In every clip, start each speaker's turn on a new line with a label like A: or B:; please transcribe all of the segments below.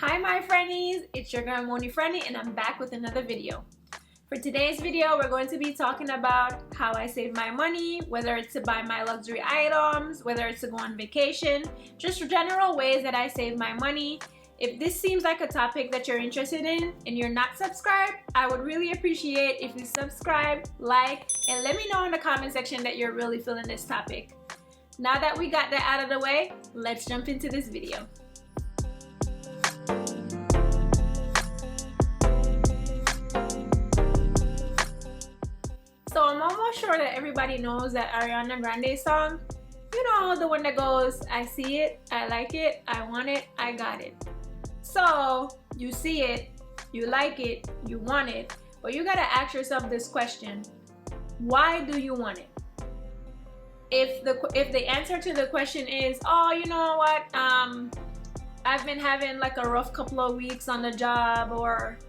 A: Hi my friendies, it's your girl Moni Friendly and I'm back with another video. For today's video, we're going to be talking about how I save my money, whether it's to buy my luxury items, whether it's to go on vacation, just general ways that I save my money. If this seems like a topic that you're interested in and you're not subscribed, I would really appreciate if you subscribe, like, and let me know in the comment section that you're really feeling this topic. Now that we got that out of the way, let's jump into this video. So I'm almost sure that everybody knows that Ariana Grande song. You know, the one that goes, I see it, I like it, I want it, I got it. So you see it, you like it, you want it, but you gotta ask yourself this question: why do you want it? If the answer to the question is, oh, you know what, I've been having like a rough couple of weeks on the job or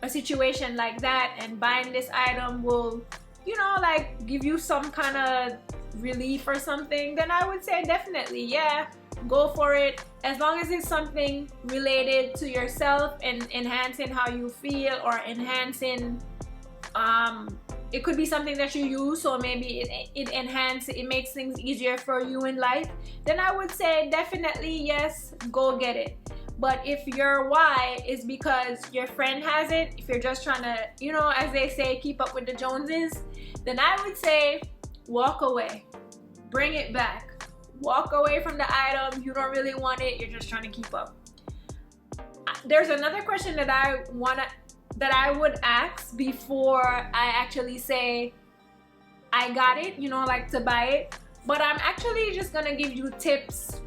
A: a situation like that, and buying this item will, you know, like give you some kind of relief or something, then I would say definitely, yeah, go for it. As long as it's something related to yourself and enhancing how you feel, or enhancing, it could be something that you use, so maybe it makes things easier for you in life, then I would say definitely yes, go get it. But if your why is because your friend has it, if you're just trying to, you know, as they say, keep up with the Joneses, then I would say walk away, bring it back. Walk away from the item. You don't really want it, you're just trying to keep up. There's another question that I would ask before I actually say I got it, you know, like to buy it. But I'm actually just gonna give you tips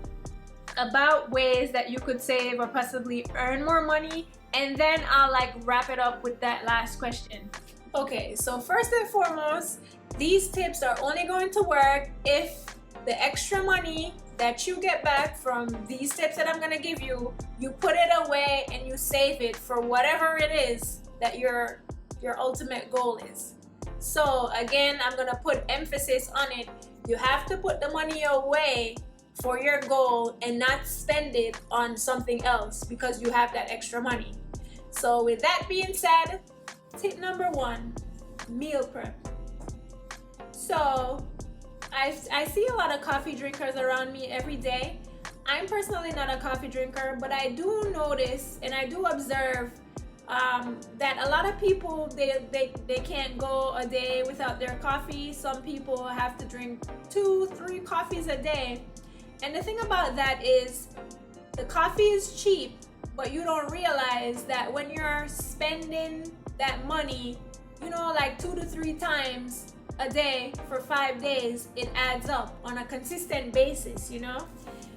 A: about ways that you could save or possibly earn more money, and then I'll like wrap it up with that last question. Okay, so first and foremost, these tips are only going to work if the extra money that you get back from these tips that I'm gonna give you, you put it away and you save it for whatever it is that your ultimate goal is. So again, I'm gonna put emphasis on it. You have to put the money away for your goal and not spend it on something else because you have that extra money. So with that being said, tip number one, meal prep. So I see a lot of coffee drinkers around me every day. I'm personally not a coffee drinker, but I do notice and I do observe that a lot of people, they can't go a day without their coffee. Some people have to drink 2-3 coffees a day. And the thing about that is the coffee is cheap, but you don't realize that when you're spending that money, you know, like 2 to 3 times a day for 5 days, it adds up on a consistent basis, you know,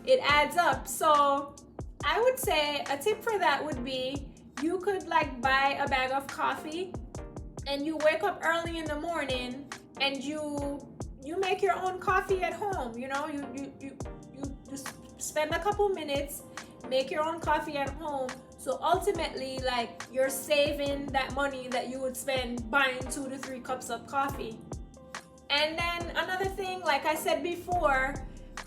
A: it adds up. So I would say a tip for that would be, you could like buy a bag of coffee and you wake up early in the morning and you make your own coffee at home. You know, you just spend a couple minutes, make your own coffee at home. So ultimately, like, you're saving that money that you would spend buying 2 to 3 cups of coffee. And then another thing, like I said before,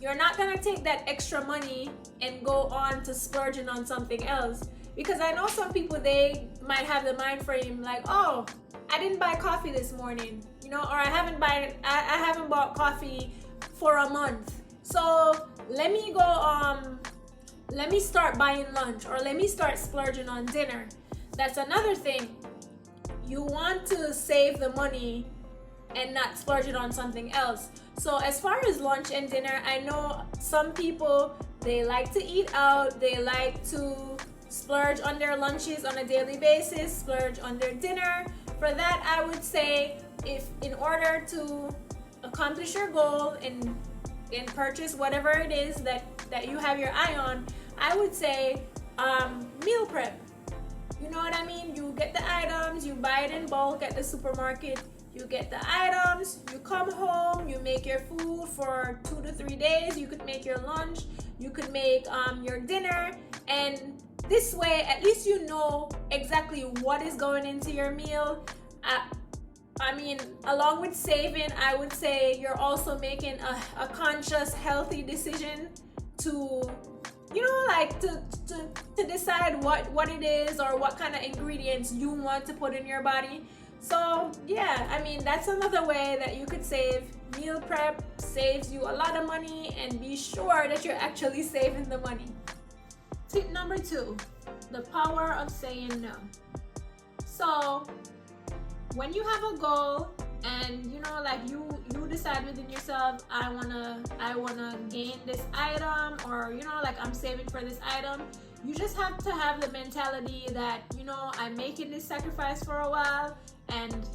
A: you're not gonna take that extra money and go on to splurging on something else. Because I know some people, they might have the mind frame like, oh, I didn't buy coffee this morning, you know, or I haven't bought coffee for a month. So let me start buying lunch, or let me start splurging on dinner. That's another thing. You want to save the money and not splurge it on something else. So as far as lunch and dinner, I know some people, they like to eat out, they like to splurge on their lunches on a daily basis, splurge on their dinner. For that, I would say, if in order to accomplish your goal and purchase whatever it is that you have your eye on, I would say meal prep. You know what I mean? You get the items, you buy it in bulk at the supermarket, you get the items, you come home, you make your food for 2 to 3 days, you could make your lunch, you could make your dinner, and this way at least you know exactly what is going into your meal. I mean, along with saving, I would say you're also making a conscious, healthy decision to you know, like to decide what it is or what kind of ingredients you want to put in your body. So yeah, I mean, that's another way that you could save. Meal prep saves you a lot of money, and be sure that you're actually saving the money. Tip number 2, the power of saying no. So when you have a goal and you know, like you decide within yourself, I wanna gain this item, or you know, like I'm saving for this item, you just have to have the mentality that, you know, I'm making this sacrifice for a while, and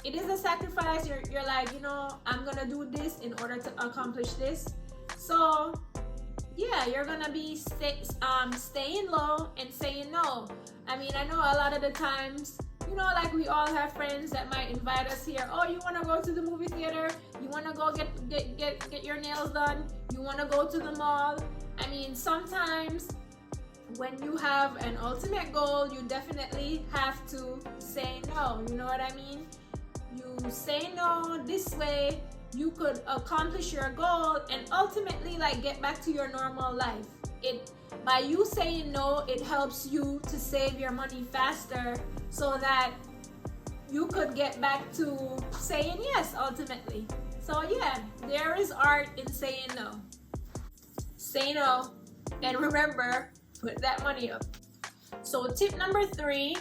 A: it is a sacrifice. You're like, you know, I'm gonna do this in order to accomplish this. So yeah, you're gonna be staying low and saying no. I mean, I know a lot of the times, you know, like we all have friends that might invite us here. Oh, you want to go to the movie theater? You want to go get your nails done? You want to go to the mall? I mean, sometimes when you have an ultimate goal, you definitely have to say no. You know what I mean? You say no. This way you could accomplish your goal and ultimately like get back to your normal life. By you saying no, it helps you to save your money faster, so that you could get back to saying yes ultimately. So yeah, there is art in saying no. Say no, and remember, put that money up. So tip number 3,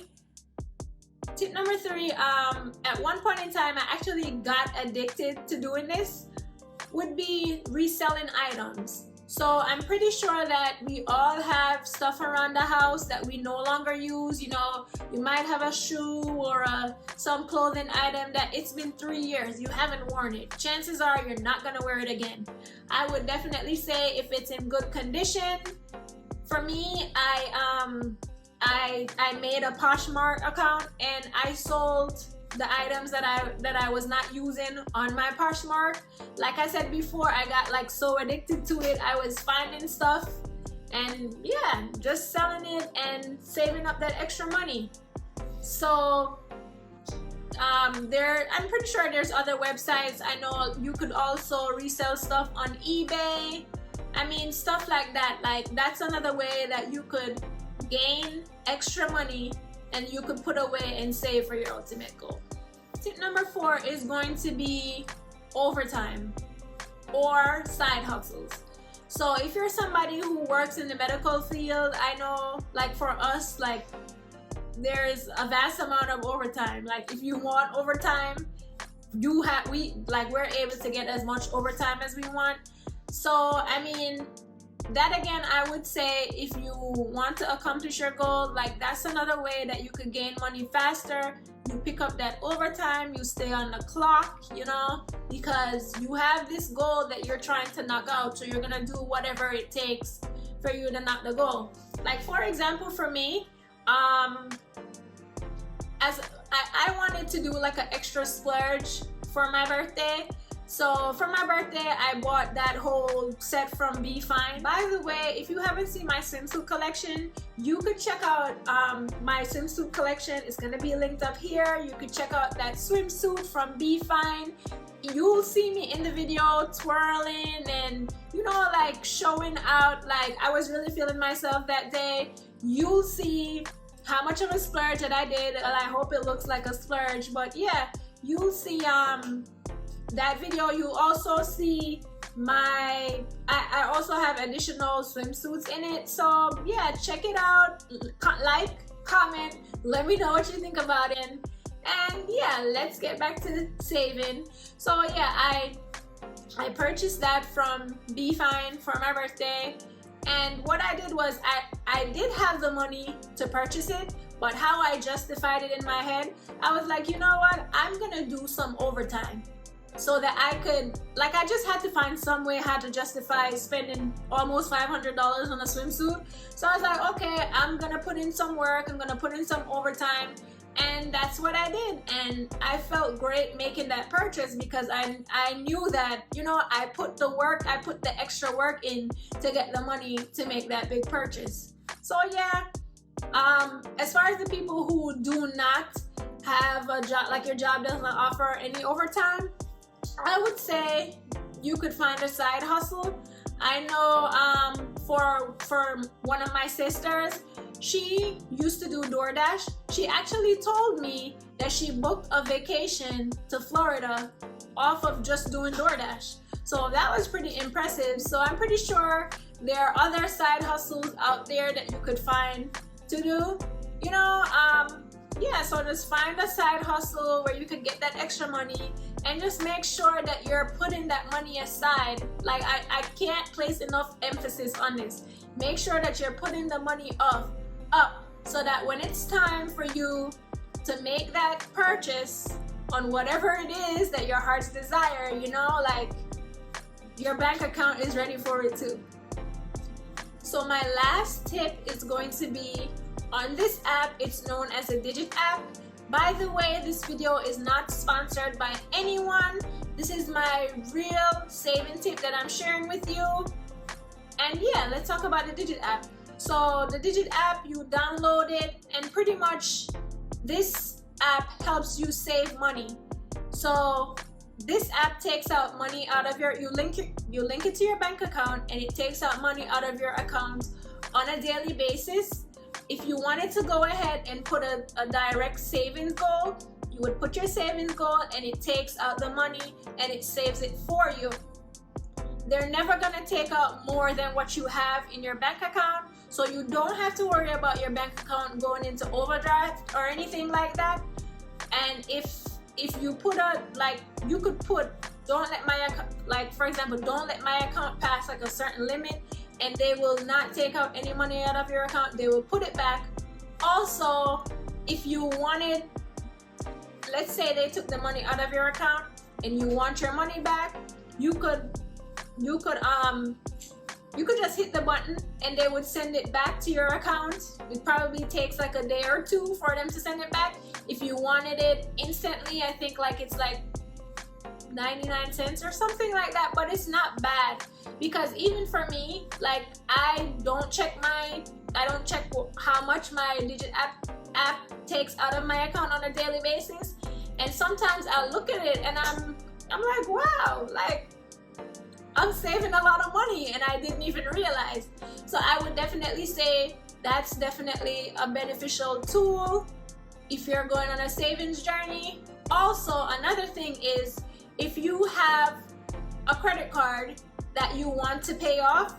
A: at one point in time I actually got addicted to doing this, would be reselling items. So I'm pretty sure that we all have stuff around the house that we no longer use. You know, you might have a shoe or some clothing item that it's been 3 years, you haven't worn it. Chances are you're not gonna wear it again. I would definitely say if it's in good condition. For me, I made a Poshmark account and I sold the items that I was not using on my Poshmark. Like I said before, I got like so addicted to it. I was finding stuff and yeah, just selling it and saving up that extra money. So I'm pretty sure there's other websites. I know you could also resell stuff on eBay. I mean, stuff like that. Like that's another way that you could gain extra money and you could put away and save for your ultimate goal. Tip number 4 is going to be overtime or side hustles. So if you're somebody who works in the medical field, I know like for us, like there's a vast amount of overtime. Like if you want overtime, we're able to get as much overtime as we want. So I mean, that again, I would say if you want to accomplish your goal, like that's another way that you could gain money faster. You pick up that overtime, you stay on the clock, you know, because you have this goal that you're trying to knock out. So you're gonna do whatever it takes for you to knock the goal. Like for example, for me, as I wanted to do like an extra splurge for my birthday. So for my birthday, I bought that whole set from Be Fine. By the way, if you haven't seen my swimsuit collection, you could check out my swimsuit collection. It's gonna be linked up here. You could check out that swimsuit from Be Fine. You'll see me in the video twirling and, you know, like showing out like I was really feeling myself that day. You'll see how much of a splurge that I did, and I hope it looks like a splurge. But yeah, you'll see that video. You also see I also have additional swimsuits in it. So yeah, check it out, like, comment, let me know what you think about it, and yeah, let's get back to saving. So yeah, I purchased that from Be Fine for my birthday, and what I did was I did have the money to purchase it, but how I justified it in my head, I was like, you know what, I'm gonna do some overtime so that I could, like, I just had to find some way how to justify spending almost $500 on a swimsuit. So I was like, okay, I'm gonna put in some work, I'm gonna put in some overtime, and that's what I did. And I felt great making that purchase because I knew that, you know, I put the extra work in to get the money to make that big purchase. So yeah, as far as the people who do not have a job, like your job doesn't offer any overtime, I would say you could find a side hustle. I know for one of my sisters. She used to do DoorDash. She actually told me that she booked a vacation to Florida off of just doing DoorDash. So that was pretty impressive. So I'm pretty sure there are other side hustles out there that you could find to do. You know, yeah, so just find a side hustle where you can get that extra money, and just make sure that you're putting that money aside. Like, I can't place enough emphasis on this. Make sure that you're putting the money up so that when it's time for you to make that purchase on whatever it is that your heart's desire, you know, like, your bank account is ready for it too. So my last tip is going to be on this app. It's known as a Digit app. By the way, this video is not sponsored by anyone. This is my real saving tip that I'm sharing with you. And yeah, let's talk about the Digit app. So the Digit app, you download it, and pretty much this app helps you save money. So this app takes out money out of you link it to your bank account, and it takes out money out of your account on a daily basis. If you wanted to go ahead and put a direct savings goal, you would put your savings goal, and it takes out the money and it saves it for you. They're never gonna take out more than what you have in your bank account, so you don't have to worry about your bank account going into overdraft or anything like that. And if you put you could put, don't let my account, like for example, don't let my account pass like a certain limit, and they will not take out any money out of your account. They will put it back. Also, if you wanted, let's say they took the money out of your account and you want your money back, you could just hit the button and they would send it back to your account. It probably takes like a day or two for them to send it back. If you wanted it instantly, I think like it's like 99 cents or something like that, but it's not bad, because even for me, like, I don't check how much my Digit app takes out of my account on a daily basis, and sometimes I look at it and I'm like, wow, like, I'm saving a lot of money and I didn't even realize. So I would definitely say that's definitely a beneficial tool if you're going on a savings journey. Also, another thing is, if you have a credit card that you want to pay off,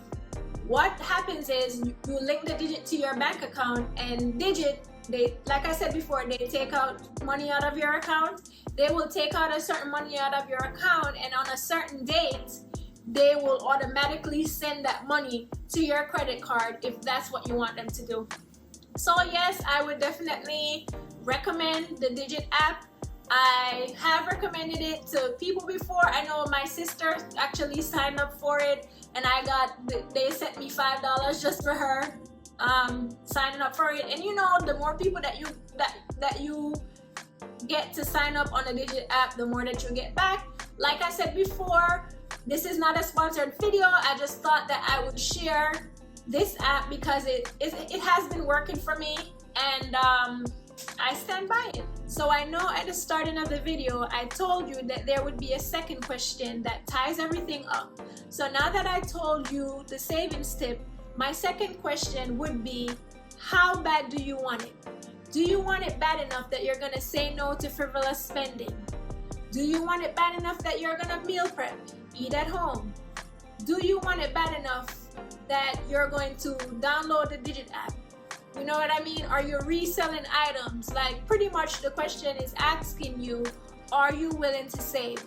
A: what happens is you link the Digit to your bank account, and Digit, they, like I said before, they take out money out of your account. They will take out a certain money out of your account, and on a certain date, they will automatically send that money to your credit card if that's what you want them to do. So yes, I would definitely recommend the Digit app. I have recommended it to people before. I know my sister actually signed up for it, and they sent me $5 just for her signing up for it. And you know, the more people that you get to sign up on the Digit app, the more that you get back. Like I said before, this is not a sponsored video. I just thought that I would share this app because it has been working for me, and I stand by it. So I know at the starting of the video, I told you that there would be a second question that ties everything up. So now that I told you the savings tip, my second question would be, how bad do you want it? Do you want it bad enough that you're gonna say no to frivolous spending? Do you want it bad enough that you're gonna meal prep, eat at home? Do you want it bad enough that you're going to download the Digit app? You know what I mean? Are you reselling items? Like, pretty much the question is asking you, are you willing to save?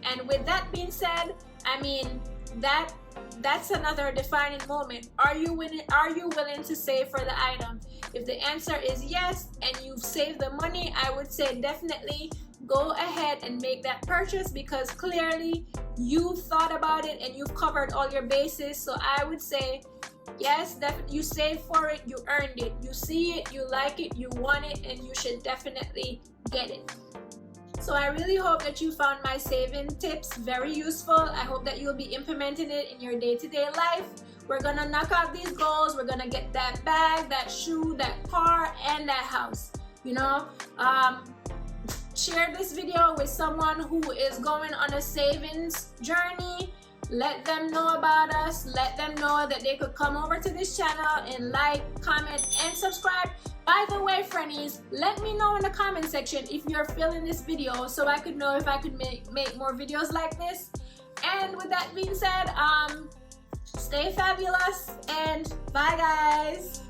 A: And with that being said, I mean, that's another defining moment. Are you willing to save for the item? If the answer is yes, and you've saved the money, I would say definitely go ahead and make that purchase, because clearly you've thought about it and you've covered all your bases. So I would say, yes, definitely, you saved for it, you earned it, you see it, you like it, you want it, and you should definitely get it. So I really hope that you found my saving tips very useful. I hope that you'll be implementing it in your day-to-day life. We're gonna knock out these goals. We're gonna get that bag, that shoe, that car, and that house. You know, share this video with someone who is going on a savings journey. let them know about us, let them know that they could come over to this channel and like, comment, and subscribe. By the way, friendies, let me know in the comment section if you're feeling this video so I could know if I could make more videos like this. And with that being said, stay fabulous and bye guys.